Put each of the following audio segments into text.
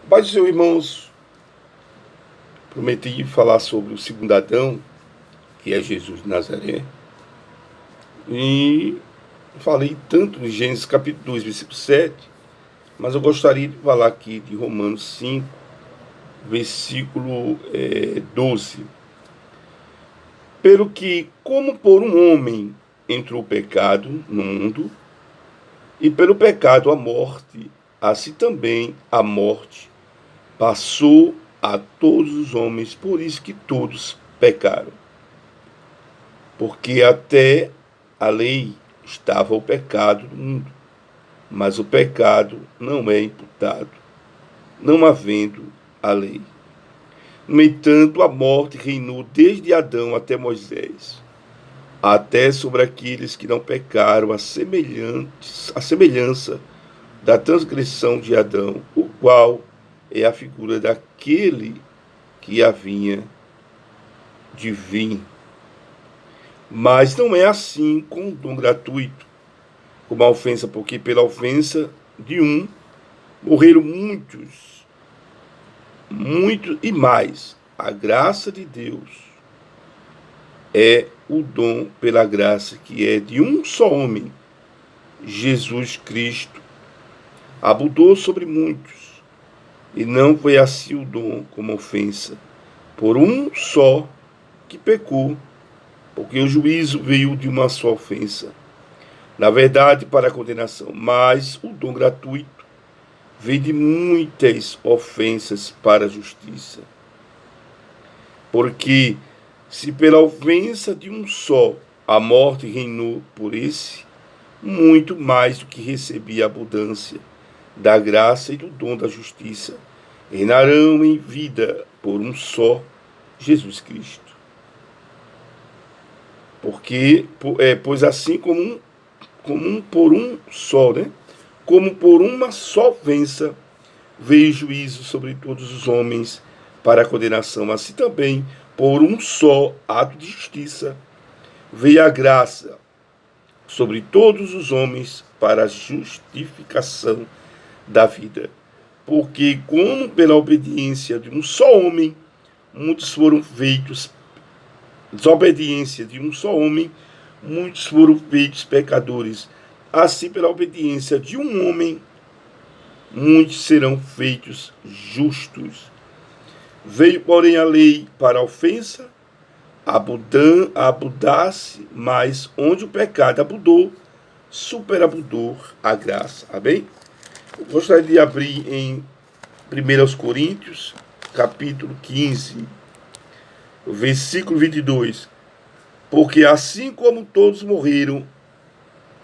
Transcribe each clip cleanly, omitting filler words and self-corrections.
Paz do Senhor, irmãos, prometi falar sobre o segundo Adão, que é Jesus de Nazaré, e falei tanto em Gênesis capítulo 2, versículo 7, mas eu gostaria de falar aqui de Romanos 5, versículo 12. Pelo que, como por um homem entrou o pecado no mundo, e pelo pecado a morte, assim também a morte passou a todos os homens, por isso que todos pecaram. Porque até a lei estava o pecado do mundo, mas o pecado não é imputado, não havendo a lei. No entanto, a morte reinou desde Adão até Moisés, até sobre aqueles que não pecaram, a semelhança da transgressão de Adão, o qual é a figura daquele que havia de vir. Mas não é assim com o dom gratuito, como a ofensa, porque pela ofensa de um morreram muitos e mais. A graça de Deus é o dom pela graça que é de um só homem, Jesus Cristo. Abundou sobre muitos, e não foi assim o dom como ofensa, por um só que pecou, porque o juízo veio de uma só ofensa, na verdade para a condenação, mas o dom gratuito veio de muitas ofensas para a justiça. Porque se pela ofensa de um só a morte reinou por esse, muito mais do que recebia a abundância da graça e do dom da justiça, reinarão em vida por um só, Jesus Cristo. Porque, pois assim como por um só, né? Como por uma só ofensa veio juízo sobre todos os homens para a condenação, assim também por um só ato de justiça veio a graça sobre todos os homens para a justificação da vida. Porque como pela obediência de um só homem muitos foram feitos, desobediência de um só homem muitos foram feitos pecadores, assim pela obediência de um homem muitos serão feitos justos. Veio, porém, a lei para a ofensa, abundasse, mas onde o pecado abundou, superabundou a graça. Amém? Eu gostaria de abrir em 1 Coríntios, capítulo 15, versículo 22. Porque assim como todos morreram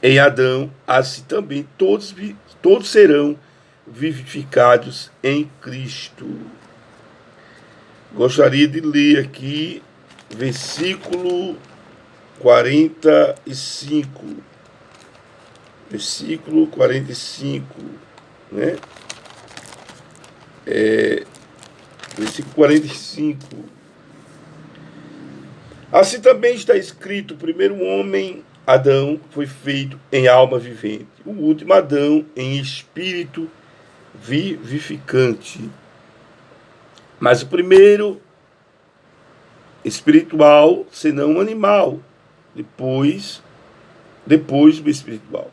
em Adão, assim também todos serão vivificados em Cristo. Gostaria de ler aqui versículo 45. Versículo 45, né? Versículo 45. Assim também está escrito: o primeiro homem, Adão, foi feito em alma vivente, o último Adão em espírito vivificante. Mas o primeiro espiritual, senão animal, depois do espiritual.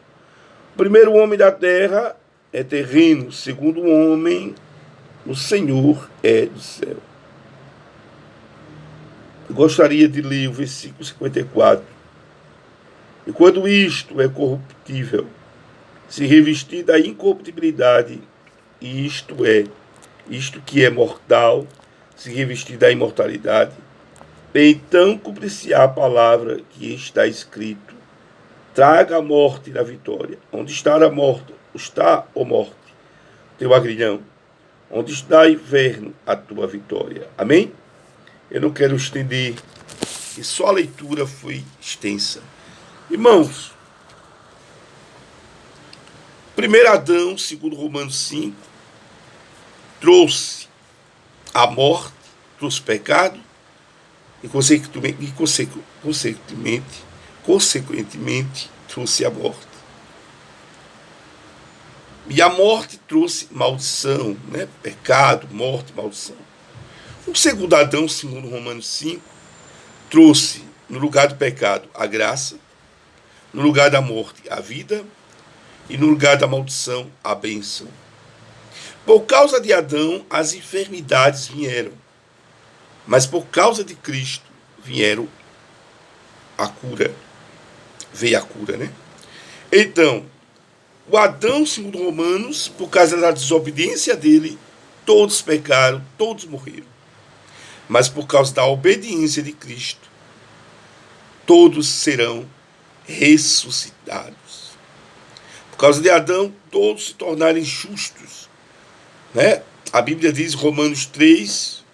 O primeiro homem da terra é terreno, o segundo homem, o Senhor é do céu. Eu gostaria de ler o versículo 54. E quando isto é corruptível, se revestir da incorruptibilidade, e isto que é mortal, se revestir da imortalidade, então cumprir-se-á a palavra que está escrito: traga a morte na vitória. Onde está a morte? Está, ó morte, teu agrilhão? Onde está, inferno, a tua vitória? Amém? Eu não quero estender, e só a leitura foi extensa. Irmãos, primeiro Adão, segundo Romanos 5, trouxe a morte, trouxe pecado, e consequentemente trouxe a morte. E a morte trouxe maldição, né? Pecado, morte, maldição. O segundo Adão, segundo Romanos 5, trouxe no lugar do pecado a graça, no lugar da morte a vida e no lugar da maldição a bênção. Por causa de Adão, as enfermidades vieram, mas por causa de Cristo vieram a cura. Veio a cura, né? Então, o Adão, segundo Romanos, por causa da desobediência dele, todos pecaram, todos morreram. Mas por causa da obediência de Cristo, todos serão ressuscitados. Por causa de Adão, todos se tornarem justos, né? A Bíblia diz, Romanos 3,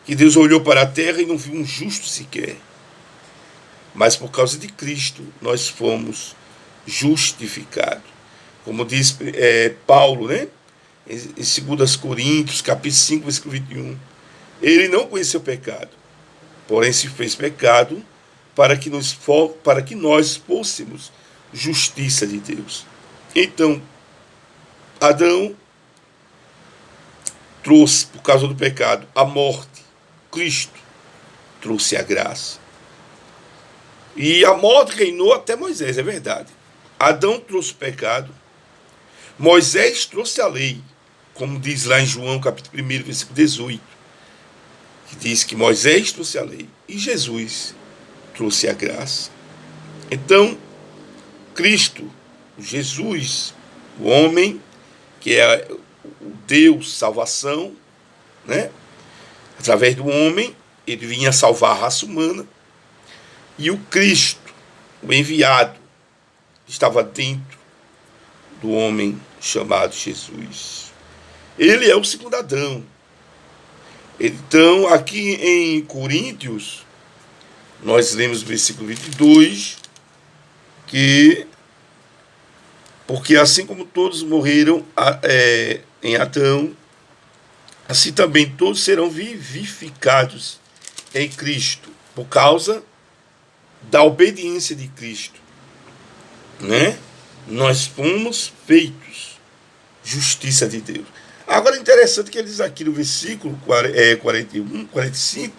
que Deus olhou para a terra e não viu um justo sequer. Mas por causa de Cristo, nós fomos justificados. Como diz Paulo, né? Em 2 Coríntios, capítulo 5, versículo 21. Ele não conheceu pecado, porém se fez pecado para que nós fôssemos justiça de Deus. Então, Adão trouxe, por causa do pecado, a morte. Cristo trouxe a graça. E a morte reinou até Moisés, é verdade. Adão trouxe o pecado, Moisés trouxe a lei, como diz lá em João, capítulo 1, versículo 18, que diz que Moisés trouxe a lei e Jesus trouxe a graça. Então, Cristo, Jesus, o homem, que é o Deus salvação, né? Através do homem, ele vinha salvar a raça humana, e o Cristo, o enviado, estava dentro do homem chamado Jesus. Ele é o segundo Adão. Então, aqui em Coríntios, nós lemos o versículo 22, que porque assim como todos morreram em Adão, assim também todos serão vivificados em Cristo, por causa da obediência de Cristo, né? Nós fomos feitos justiça de Deus. Agora é interessante que ele diz aqui no versículo 41, 45,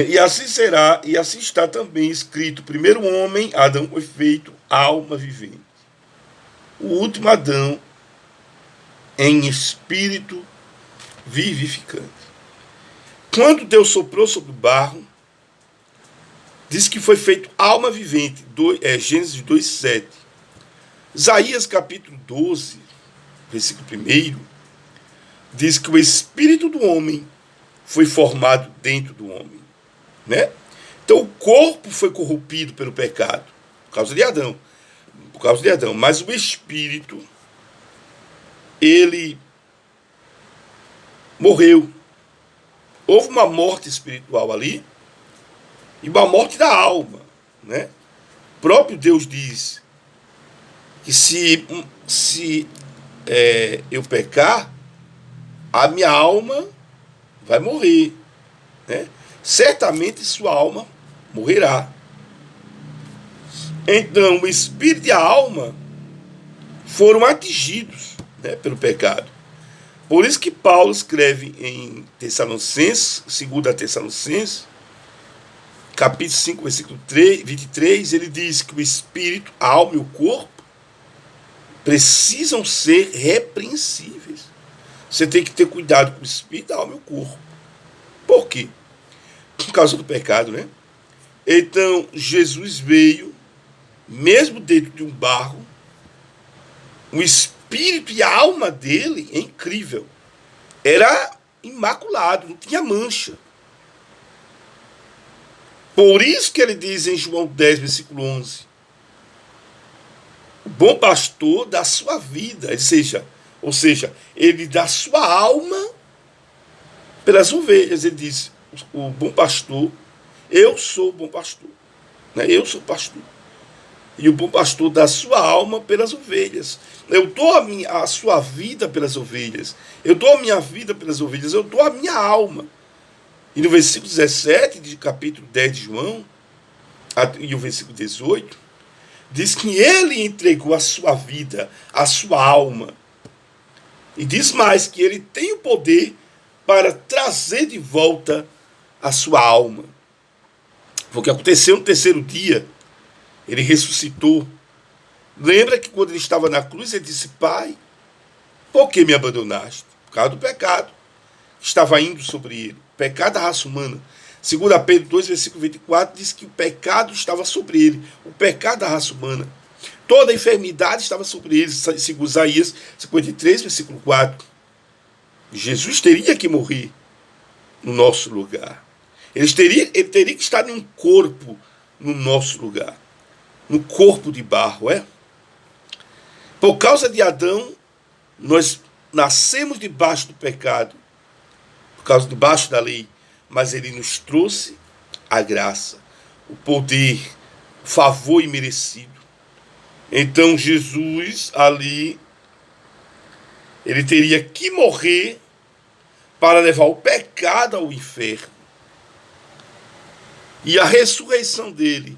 e assim será, e assim está também escrito: o primeiro homem, Adão, foi feito alma vivente. O último Adão, em espírito vivificante. Quando Deus soprou sobre o barro, diz que foi feito alma vivente, Gênesis 2,7. Isaías capítulo 12, versículo 1, diz que o espírito do homem foi formado dentro do homem, né? Então o corpo foi corrompido pelo pecado, por causa de Adão, mas o espírito, ele morreu. Houve uma morte espiritual ali, e uma morte da alma, né? O próprio Deus diz que se eu pecar, a minha alma vai morrer, né? Certamente sua alma morrerá. Então, o espírito e a alma foram atingidos, né, pelo pecado. Por isso que Paulo escreve em Tessalonicenses, 2 Tessalonicenses, capítulo 5, versículo 23, ele diz que o espírito, a alma e o corpo precisam ser repreensíveis. Você tem que ter cuidado com o espírito, a alma e o corpo. Por quê? Por causa do pecado, né? Então, Jesus veio, mesmo dentro de um barro, o espírito e a alma dele é incrível. Era imaculado, não tinha mancha. Por isso que ele diz em João 10, versículo 11, o bom pastor dá sua vida, ou seja, ele dá sua alma pelas ovelhas. Ele diz, o bom pastor, eu sou o bom pastor, né? Eu sou pastor. E o bom pastor dá sua alma pelas ovelhas. Eu dou a sua vida pelas ovelhas. Eu dou a minha vida pelas ovelhas. Eu dou a minha alma. E no versículo 17, de capítulo 10 de João, e o versículo 18, Diz que ele entregou a sua vida, a sua alma. E diz mais que ele tem o poder para trazer de volta a sua alma. Foi o que aconteceu no terceiro dia. Ele ressuscitou. Lembra que quando ele estava na cruz, ele disse: Pai, por que me abandonaste? Por causa do pecado que estava indo sobre ele. O pecado da raça humana. 2 Pedro 2, versículo 24, diz que o pecado estava sobre ele. O pecado da raça humana. Toda a enfermidade estava sobre ele. Segundo Isaías 53, versículo 4. Jesus teria que morrer no nosso lugar. Ele teria que estar em um corpo no nosso lugar. No corpo de barro, é? Por causa de Adão, nós nascemos debaixo do pecado, por causa debaixo da lei, mas ele nos trouxe a graça, o poder, o favor imerecido. Então Jesus ali, ele teria que morrer para levar o pecado ao inferno. E a ressurreição dele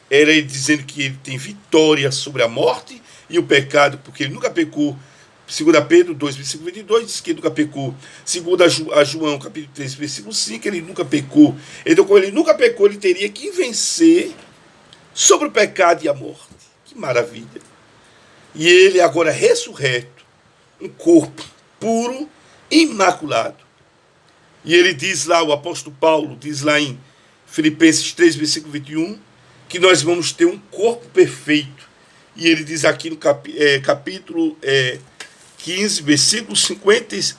era ele dizendo que ele tem vitória sobre a morte e o pecado, porque ele nunca pecou. 2 Pedro 2, versículo 22, diz que ele nunca pecou. 2 João, capítulo 3, versículo 5, ele nunca pecou. Então, como ele nunca pecou, ele teria que vencer sobre o pecado e a morte. Que maravilha! E ele agora é ressurreto, um corpo puro, imaculado. E ele diz lá, o apóstolo Paulo diz lá em Filipenses 3, versículo 21, que nós vamos ter um corpo perfeito. E ele diz aqui no capítulo 15, versículo 53.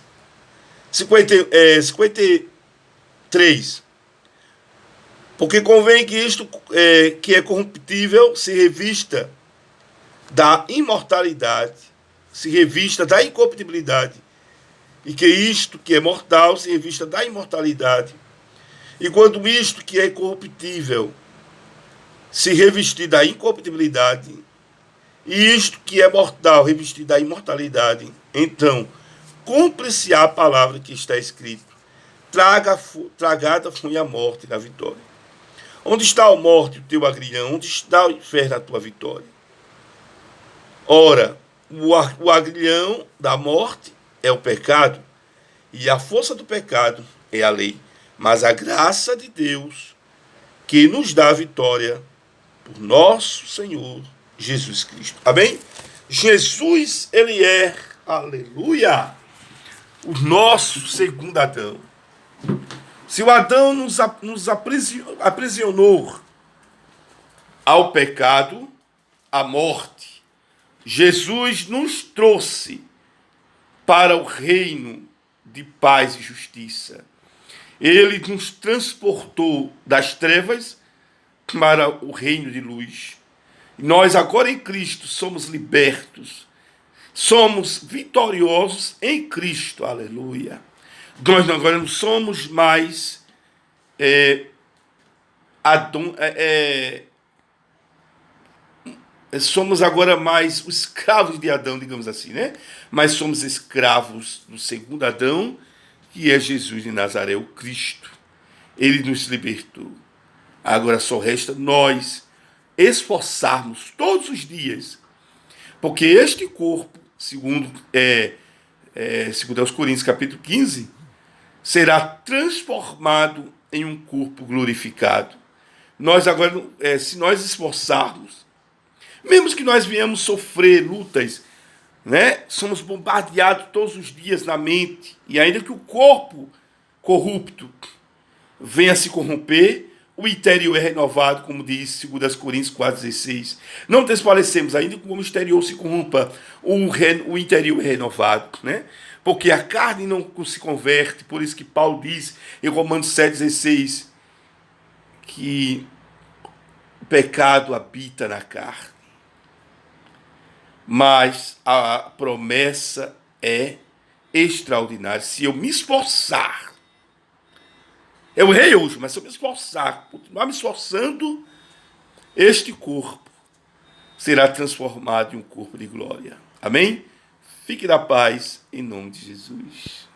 Porque convém que isto que é corruptível se revista da imortalidade, se revista da incorruptibilidade, e que isto que é mortal se revista da imortalidade. E quando isto que é corruptível se revestir da incorruptibilidade, e isto que é mortal revestir da imortalidade, então cumpre-se a palavra que está escrito: tragada foi a morte na vitória. Onde está a morte, o teu agrilhão? Onde está o inferno, a tua vitória? Ora, o agrilhão da morte é o pecado, e a força do pecado é a lei. Mas a graça de Deus, que nos dá a vitória por nosso Senhor Jesus Cristo. Amém? Jesus, ele é, aleluia, o nosso segundo Adão. Se o Adão nos aprisionou ao pecado, à morte, Jesus nos trouxe para o reino de paz e justiça. Ele nos transportou das trevas para o reino de luz. Nós agora em Cristo somos libertos, somos vitoriosos em Cristo, aleluia. Nós agora não somos mais somos agora mais os escravos de Adão, digamos assim, né? Mas somos escravos do segundo Adão, que é Jesus de Nazaré, o Cristo. Ele nos libertou. Agora só resta nós esforçarmos todos os dias, porque este corpo, segundo aos Coríntios capítulo 15, será transformado em um corpo glorificado. Nós agora, se nós esforçarmos, mesmo que nós viemos sofrer lutas, né, somos bombardeados todos os dias na mente, e ainda que o corpo corrupto venha se corromper, o interior é renovado, como diz 2 Coríntios 4,16. Não desfalecemos, ainda que o exterior se corrompa, o interior é renovado, né? Porque a carne não se converte, por isso que Paulo diz em Romanos 7,16 que o pecado habita na carne. Mas a promessa é extraordinária. Se eu me esforçar, eu errei hoje, mas se eu me esforçar, continuar me esforçando, este corpo será transformado em um corpo de glória. Amém? Fique na paz, em nome de Jesus.